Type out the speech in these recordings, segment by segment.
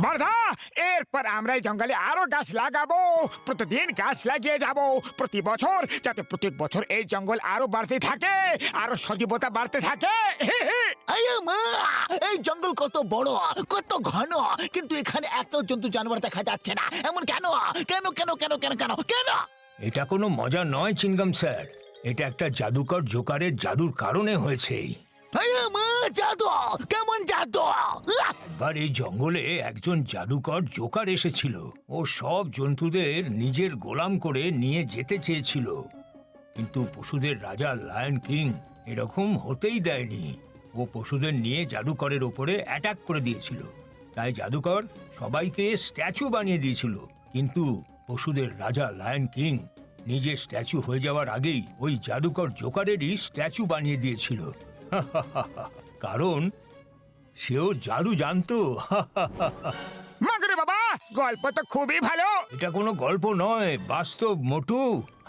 বর্ধা, এরপর আমরা এই জঙ্গলে আরো গাছ লাগাবো, প্রতিদিন গাছ লাগিয়ে যাব প্রতি বছর, যাতে প্রত্যেক বছর এই জঙ্গল আরো বাড়তে থাকে, আরো সজীবতা বাড়তে থাকে। মা, এই জঙ্গল কত বড়, কত ঘন, কিন্তু এখানে এত জন্তু জানোয়ার দেখা যাচ্ছে না। এমন কেন? কেন কেন কেন কেন কেন কেন? এটা কোনো মজা নয় চিনগাম স্যার, এটা একটা জাদুকর জোকারের জাদুর কারণে হয়েছে। মা, জাদু? কেমন জাদু? এবার এই জঙ্গলে একজন জাদুকর জোকার এসেছিল। ও সব জন্তুদের নিজের গোলাম করে নিয়ে যেতে চেয়েছিল, কিন্তু পশুদের রাজা লায়ন কিং এরকম হতেই দেয়নি। ও পশুদের নিয়ে জাদুকরের ওপরে অ্যাটাক করে দিয়েছিল। তাই জাদুকর সবাইকে স্ট্যাচু বানিয়ে দিয়েছিল, কিন্তু পশুদের রাজা লায়ন কিং নিজের স্ট্যাচু হয়ে যাওয়ার আগেই ওই জাদুকর জোকারেরই স্ট্যাচু বানিয়ে দিয়েছিল। কারণ সেও জাদু জানতো। মাগরে বাবা, গল্প তো খুবই ভালো। এটা কোনো গল্প নয়, বাস্তব মোটু।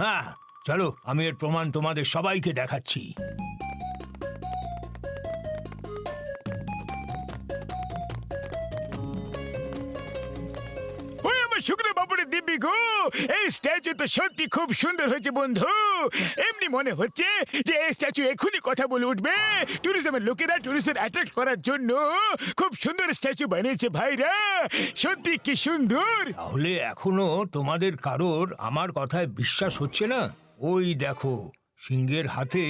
হ্যাঁ, চলো আমি এর প্রমাণ তোমাদের সবাইকে দেখাচ্ছি। ওই আমার শুক্র বাবুরে দিব্যি গো, এই স্ট্যাচু তো সত্যি খুব সুন্দর হয়েছে বন্ধু। এমনি মনে হচ্ছে যে এই স্ট্যাচু এখনই কথা বলে উঠবে। ট্যুরিজমের লোকেরা ট্যুরিস্টদের অ্যাট্রাক্ট করার জন্য খুব সুন্দর স্ট্যাচু বানিয়েছে ভাইরা, সত্যি কি সুন্দর। তাহলে এখনো তোমাদের কারোর আমার কথায় বিশ্বাস হচ্ছে না? ওই দেখো, সিংহের হাতে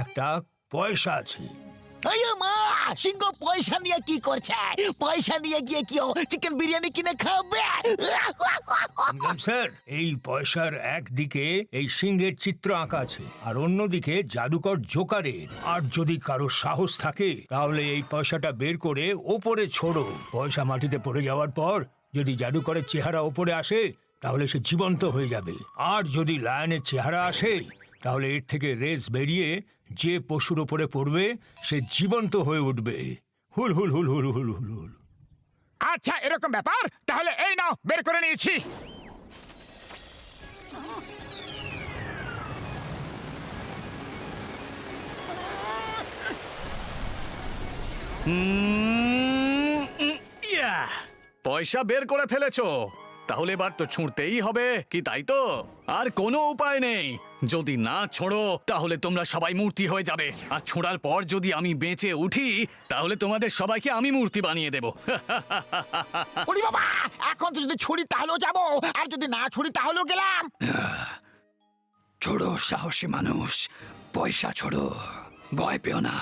একটা পয়সা আছে। মা, সিংহ পয়সা নিয়ে কি করছে? পয়সা নিয়ে গিয়ে কি চিকেন বিরিয়ানি কিনে খাবে? স্যার, এই পয়সার একদিকে এই সিংহের চিত্র আঁকা আছে, আর অন্যদিকে জাদুকর জোকারের। আর যদি কারো সাহস থাকে তাহলে এই পয়সাটা বের করে ওপরে ছোড়ো। পয়সা মাটিতে পড়ে যাওয়ার পর যদি জাদুকরের চেহারা ওপরে আসে তাহলে সে জীবন্ত হয়ে যাবে, আর যদি লায়নের চেহারা আসে তাহলে এর থেকে রেস বেরিয়ে যে পশুর ওপরে পড়বে সে জীবন্ত হয়ে উঠবে। হুল হুল হুল হুল হুল হুল হুল। আচ্ছা, এরকম ব্যাপার, তাহলে এই নাও, বের করে নিয়েছি। পয়সা বের করে ফেলেছো, তাহলে এবার তো ছুঁড়তেই হবে, কি তাই তো? আর কোনো উপায় নেই, যদি না ছোড়ো তাহলে তোমরা সবাই মূর্তি হয়ে যাবে, আর ছোঁড়ার পর যদি আমি বেঁচে উঠি তাহলে তোমাদের সবাইকে আমি মূর্তি বানিয়ে দেবো। ওরে বাবা, এখন তো যদি ছুরি তাহলেও যাবো, আর যদি না ছুরি তাহলেও গেলাম। ছোড়ো সাহসী মানুষ, পয়সা ছোড়ো, ভয় পেও না।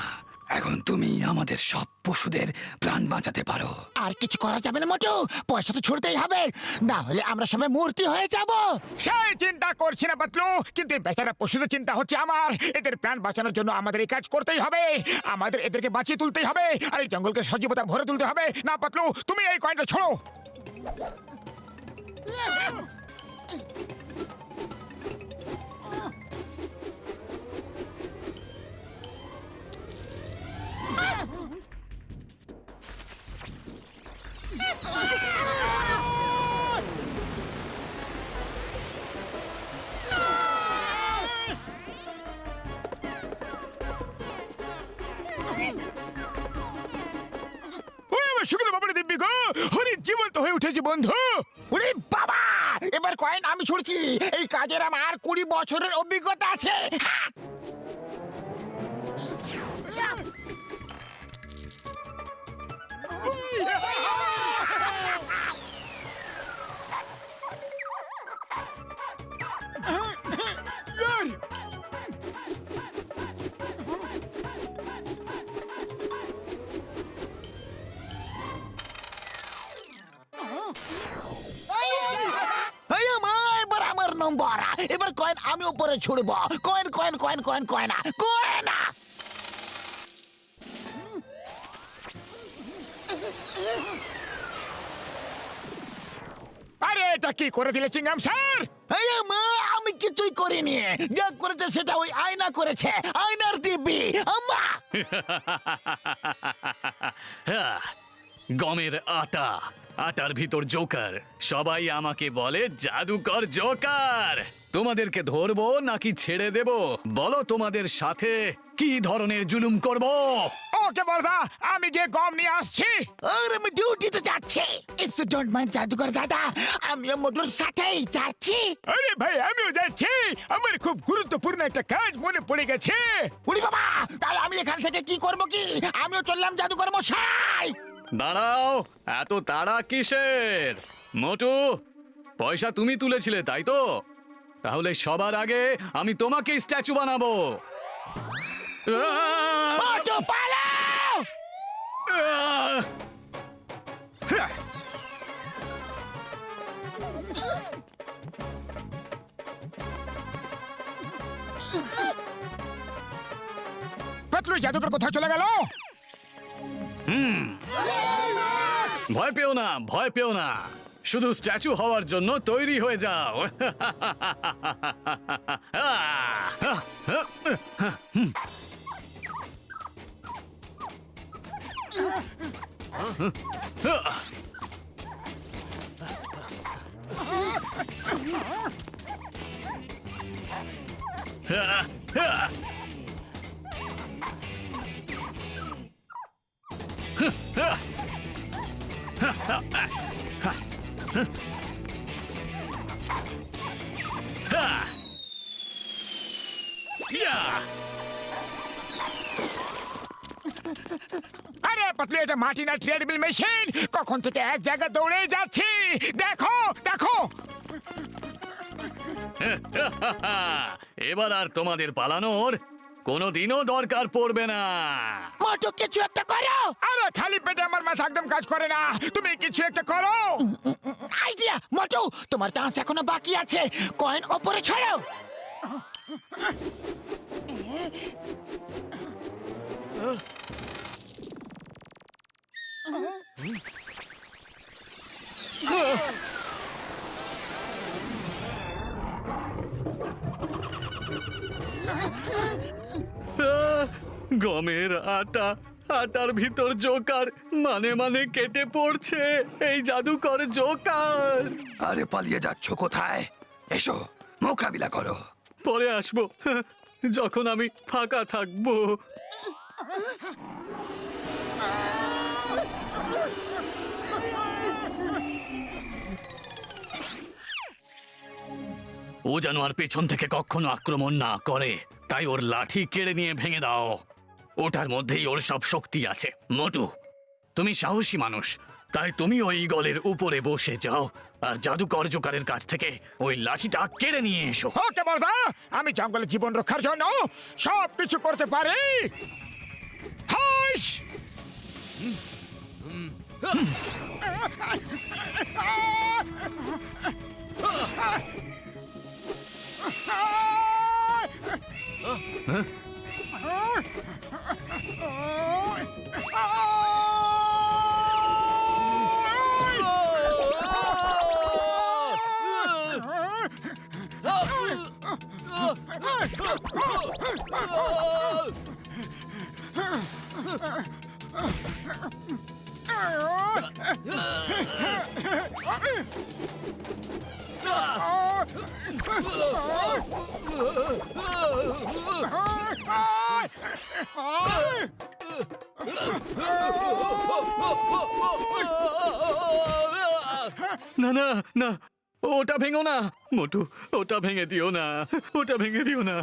এখন তুমি আমাদের সব পশুদের প্রাণ বাঁচাতে পারো। আর কিছু করা যাবে না মোটু, পয়সা তো ছুড়তেই হবে, না হলে আমরা সবাই মূর্তি হয়ে যাব। সেই চিন্তা করছি না পাতলু, কিন্তু এই বেচারা পশুদের চিন্তা হচ্ছে আমার। এদের প্রাণ বাঁচানোর জন্য আমাদের এই কাজ করতেই হবে, আমাদের এদেরকে বাঁচিয়ে তুলতেই হবে, আর এই জঙ্গলকে সজীবতা ভরে তুলতে হবে। না পাতলু, তুমি এই কয়েনটা ছোড়ো। শুক্র বাবুরে দিব্যি গো, হরিণ জীবন্ত হয়ে উঠেছে বন্ধু। ওরে বাবা, এবার কয়েন আমি ছুড়ছি, এই কাজের আমার 20 বছরের অভিজ্ঞতা আছে। এবার আমার নম্বর, এবার কয়েন আমি উপরে ছুড়ব। Coin coin coin coin coin coin. আরে এটা কি করে দিলে চিংগাম স্যার? মা, আমি কিছুই করিনি, যা করেছে সেটা ওই আয়না করেছে, আয়নার দিব্যি। আম্মা, গমের আটা, আটার ভিতর জোকার। সবাই আমাকে বলে জাদুকর জোকার। তোমাদেরকে ধরবো নাকি ছেড়ে দেব? বলো তোমাদের সাথে কি ধরনের জুলুম করব? ওকে বর্দা, আমি গিয়ে গম নিয়ে আসছি। আর আমি ডিউটিতে যাচ্ছি। ইফ ইউ ডোন্ট মাইন্ড জাদুকর দাদা, আমিও মোটুর সাথেই যাচ্ছি। আরে ভাই, আমিও যাচ্ছি। আমার খুব গুরুত্বপূর্ণ একটা কাজ মনে পড়ে গেছে। উড়ি বাবা, তাহলে আমি এখান থেকে কি করব কি? আমিও চললাম জাদুকর মশাই। দাঁড়াও, এত তাড়া কিসের? মোটু, পয়সা তুমি তুলেছিলে তাই তো? তাহলে সবার আগে আমি তোমাকে স্ট্যাচু বানাবো। মোটু পালাও! পাতলু জাদুকর কোথায় চলে গেল? ভয় পেও না, ভয় পেও না, শুধু স্ট্যাচু হওয়ার জন্য তৈরি হয়ে যাও। আরে পাতলু, এটা মাটি না ট্রেডমিল মেশিন? কখন থেকে এক জায়গায় দৌড়ে যাচ্ছি। দেখো দেখো। এবার আর তোমাদের পালানোর কোনোদিনও দরকার পড়বে না। মোটু কিছু একটা করো। আরে খালি পেটে আমার মাথা একদম কাজ করে না। তুমি কিছু একটা করো। আইডিয়া মোটু, তোমার ডান্স এখনো বাকি আছে। কয়েন ওপরে ছড়ো। গমের আটা, আটার ভিতর জোকার, মানে মানে কেটে পড়ছে। এই জাদুকর জোকার। আরে পালিয়ে যাচ্ছ কোথায়? এসো, মোকাবিলা করো। পরে আসবো, যখন আমি ফাঁকা থাকবো। ও যেন আর পেছন থেকে কখনো আক্রমণ না করে, তাই ওর লাঠি কেড়ে নিয়ে ভেঙে দাও। ওটার মধ্যেই ওর সব শক্তি আছে। মোটু, তুমি সাহসী মানুষ, তাই তুমি ওই ঈগলের উপরে বসে যাও আর জাদুকর জোকারের কাছ থেকে ওই লাঠিটা কেড়ে নিয়ে এসো। ওকে বর্দা, আমি জঙ্গলের জীবন রক্ষার জন্য সব কিছু করতে পারি। হাস! না না না, ওটা ভেঙো না মোটু, ওটা ভেঙে দিও না, ওটা ভেঙে দিও না।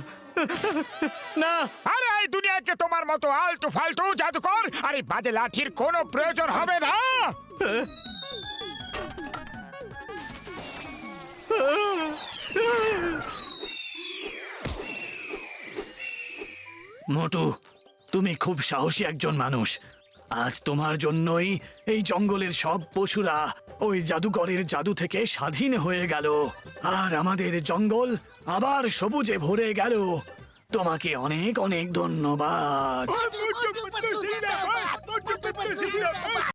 না, আরে এই দুনিয়াকে তোমার মতো আলতু ফালতু জাদুকর আর এই বাজে লাঠির কোনো প্রয়োজন হবে না। মোটু, তুমি খুব সাহসী একজন মানুষ। আজ তোমার জন্যই এই জঙ্গলের সব পশুরা ওই জাদুকরের জাদু থেকে স্বাধীন হয়ে গেল, আর আমাদের জঙ্গল আবার সবুজে ভরে গেল। তোমাকে অনেক অনেক ধন্যবাদ।